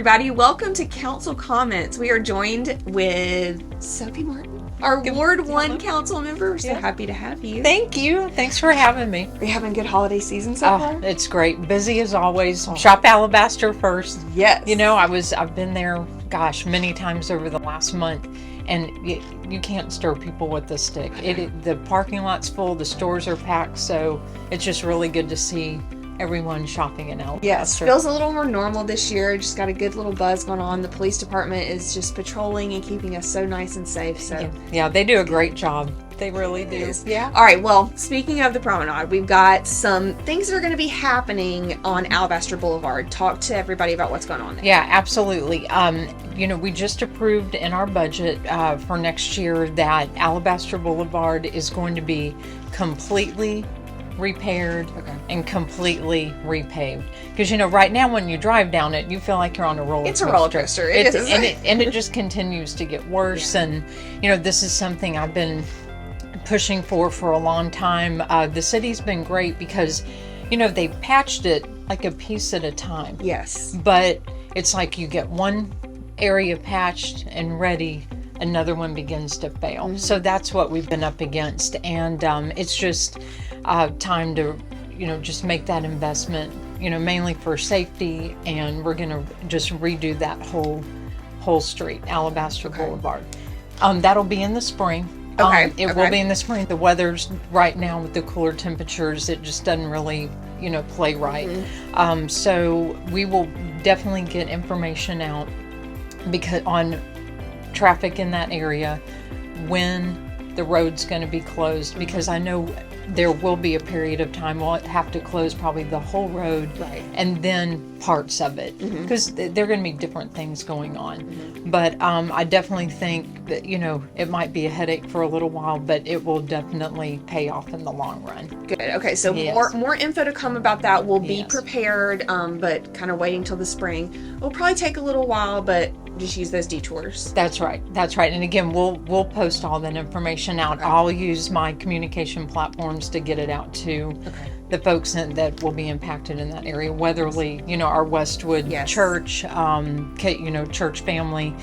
everybody. Welcome to Council Comments. We are joined with Sophie Martin, our Ward 1 council member. We're so happy to have you. Thank you. Thanks for having me. Are you having a good holiday season so far? It's great. Busy as always. Shop Alabaster first. Yes. You know, I've been there, many times over the last month, and you can't stir people with a stick. The parking lot's full, the stores are packed, so it's just really good to see everyone shopping in Alabaster. Yes, feels a little more normal this year. Just got a good little buzz going on. The police department is just patrolling and keeping us so nice and safe. So yeah, they do a great job. They really do. Yeah. All right. Well, speaking of the promenade, we've got some things that are going to be happening on Alabaster Boulevard. Talk to everybody about what's going on there. Yeah, absolutely. We just approved in our budget for next year that Alabaster Boulevard is going to be completely repaired and completely repaved, because right now when you drive down it, you feel like you're on a roller coaster. It's a roller coaster. It is. And it just continues to get worse. And this is something I've been pushing for a long time. The city's been great because they patched it like a piece at a time. Yes, but it's like you get one area patched and ready, another one begins to fail. Mm-hmm. So that's what we've been up against, and it's just time to just make that investment, mainly for safety, and we're gonna just redo that whole street, Alabaster Boulevard. That'll be in the spring. It will be in the spring. The weather's right now with the cooler temperatures, it just doesn't really play right. Mm-hmm. So we will definitely get information out because on traffic in that area, when the road's going to be closed, because I know there will be a period of time we'll have to close probably the whole road, and then parts of it, because there are going to be different things going on. But I definitely think that it might be a headache for a little while, but it will definitely pay off in the long run. Good. Okay, so more info to come about that. We'll be prepared, but kind of waiting till the spring. It'll probably take a little while, but just use those detours. That's right. And again, we'll post all that information out. I'll use my communication platforms to get it out to the folks that will be impacted in that area. Weatherly, our Westwood Church, church family,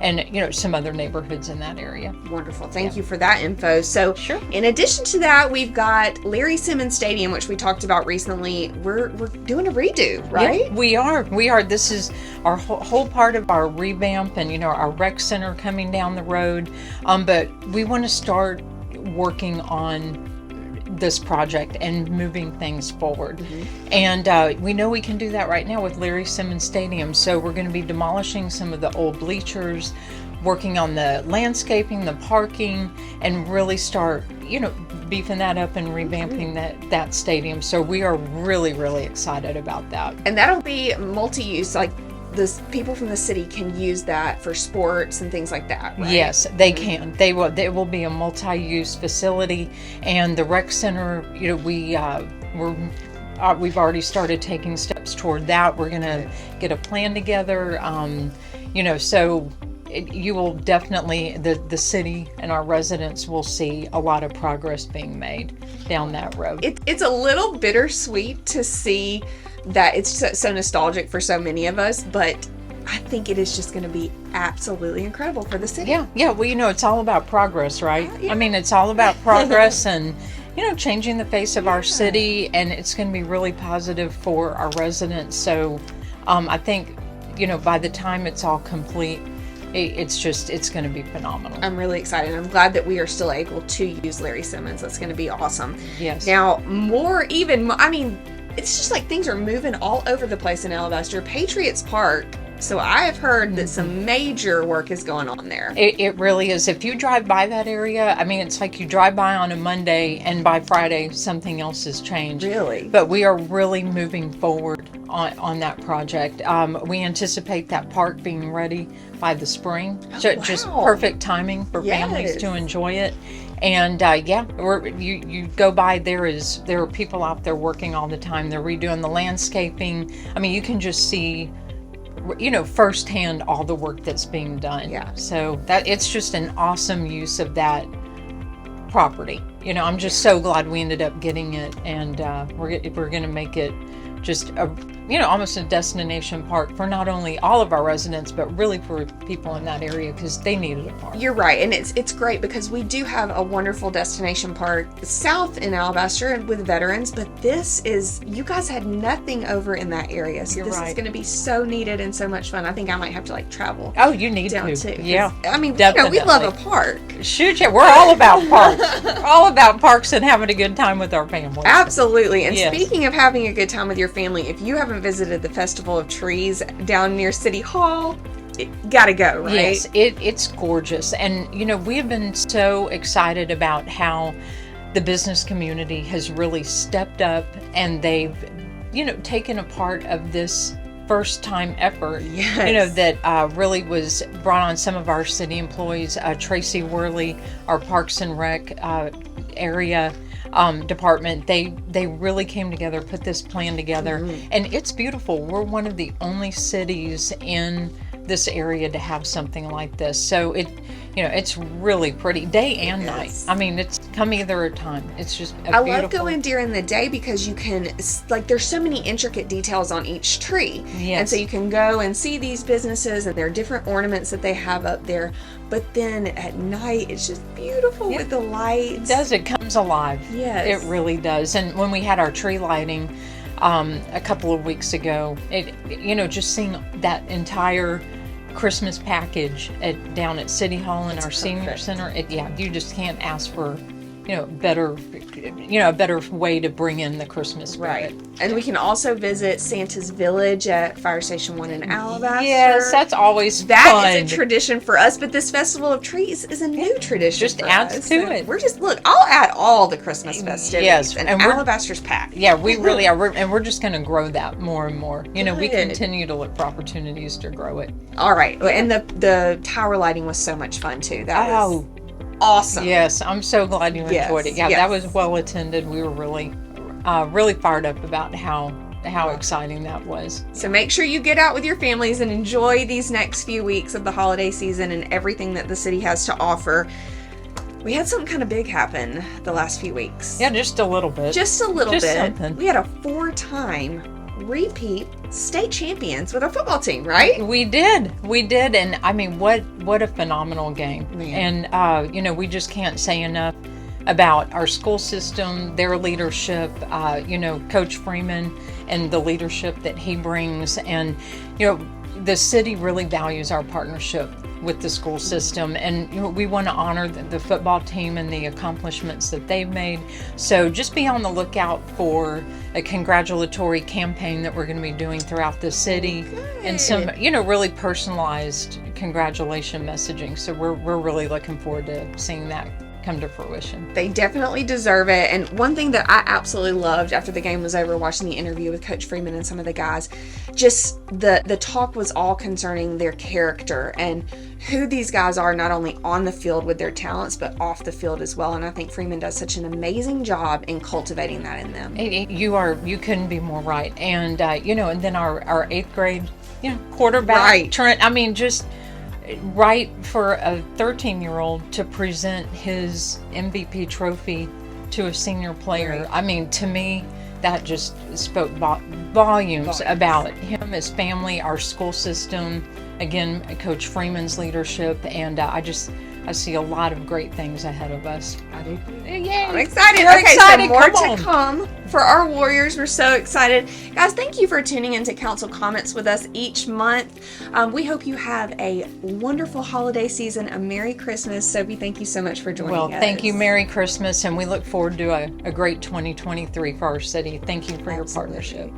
and some other neighborhoods in that area. Wonderful. Thank you for that info. So in addition to that, we've got Simmons Stadium, which we talked about recently. We're doing a redo, right? Yeah, we are. This is our whole part of our revamp, and our rec center coming down the road. But we want to start working on this project and moving things forward. And we know we can do that right now with Simmons Stadium. So we're going to be demolishing some of the old bleachers, working on the landscaping, the parking, and really start beefing that up and revamping that stadium. So we are really, really excited about that. And that'll be multi-use, like people from the city can use that for sports and things like that, right? Yes, they can. They will be a multi-use facility, and the rec center, we've already started taking steps toward that. We're gonna get a plan together, so you will definitely, the city and our residents will see a lot of progress being made down that road. It's a little bittersweet to see that it's so nostalgic for so many of us, but I think it is just going to be absolutely incredible for the city. Yeah. Well, it's all about progress, right? I mean, it's all about progress and, changing the face of our city, and it's going to be really positive for our residents. So I think, by the time it's all complete, it's going to be phenomenal. I'm really excited. I'm glad that we are still able to use Simmons. That's going to be awesome. Yes. Now, it's just like things are moving all over the place in Alabaster. Patriots Park. So I have heard that some major work is going on there. It really is. If you drive by that area, it's like you drive by on a Monday and by Friday something else has changed. Really? But we are really moving forward on that project. We anticipate that park being ready by the spring. Just perfect timing for families to enjoy it. And you go by, there are people out there working all the time. They're redoing the landscaping. You can just see firsthand all the work that's being done. Yeah. So that it's just an awesome use of that property. I'm just so glad we ended up getting it, and we're going to make it just almost a destination park for not only all of our residents, but really for people in that area, because they needed a park. You're right, and it's great because we do have a wonderful destination park south in Alabaster with veterans, but you guys had nothing over in that area, so this is going to be so needed and so much fun. I think I might have to travel. Oh, you need down to. Too, yeah. I mean, definitely. We love a park. Shoot, yeah, we're all about parks. We're all about parks and having a good time with our family. Absolutely. And yes. Speaking of having a good time with your family, if you haven't visited the Festival of Trees down near City Hall, gotta go, right? Yes, it's gorgeous. And, we have been so excited about how the business community has really stepped up, and they've, taken a part of this first time effort, yes. That really was brought on some of our city employees. Tracy Worley, our Parks and Rec area department, they really came together, put this plan together, and it's beautiful. We're one of the only cities in this area to have something like this, so it's really pretty, day and night. I mean, it's come either time. It's just I love going during the day because you can, there's so many intricate details on each tree. Yes. And so you can go and see these businesses, and there are different ornaments that they have up there. But then at night, it's just beautiful with the lights. It comes alive. Yes. It really does. And when we had our tree lighting a couple of weeks ago, just seeing that entire Christmas package down at City Hall in our senior center, you just can't ask for a better way to bring in the Christmas spirit. Right. And we can also visit Santa's Village at Fire Station 1 in Alabaster. Yes, that's always fun. That is a tradition for us, but this Festival of Trees is a new tradition. Just for adds us. to And it. We're I'll add all the Christmas festivities. Yes, and we're Alabaster's packed. Yeah, we really are. And we're just going to grow that more and more. We Good. continue to look for opportunities to grow it. All right. And the tower lighting was so much fun too. That was awesome. Yes, I'm so glad you enjoyed it. Yeah, yes. That was well attended. We were really fired up about how exciting that was. So make sure you get out with your families and enjoy these next few weeks of the holiday season and everything that the city has to offer. We had something kind of big happen the last few weeks. Yeah, just a little bit. Just a little bit. Something. We had a 4-time repeat state champions with our football team, right? We did, and I mean, what a phenomenal game. Man. And we just can't say enough about our school system, their leadership, Coach Freeman and the leadership that he brings, and the city really values our partnership with the school system, and we want to honor the football team and the accomplishments that they've made. So just be on the lookout for a congratulatory campaign that we're going to be doing throughout the city. Good. And some really personalized congratulation messaging. So we're really looking forward to seeing that come to fruition. They definitely deserve it. And one thing that I absolutely loved after the game was over, watching the interview with Coach Freeman and some of the guys, just the talk was all concerning their character and who these guys are, not only on the field with their talents, but off the field as well. And I think Freeman does such an amazing job in cultivating that in them. You couldn't be more right. And and then our 8th grade quarterback, right. Trent, I mean, just right for a 13-year-old to present his MVP trophy to a senior player. Right. I mean, to me, that just spoke volumes about him, his family, our school system, again, Coach Freeman's leadership, and I see a lot of great things ahead of us. I do. Yeah, I'm excited. We're excited. So more to come for our Warriors. We're so excited. Guys, thank you for tuning into Council Comments with us each month. We hope you have a wonderful holiday season, a Merry Christmas. Sophie, thank you so much for joining us. Well, thank you. Merry Christmas, and we look forward to a great 2023 for our city. Thank you for your partnership.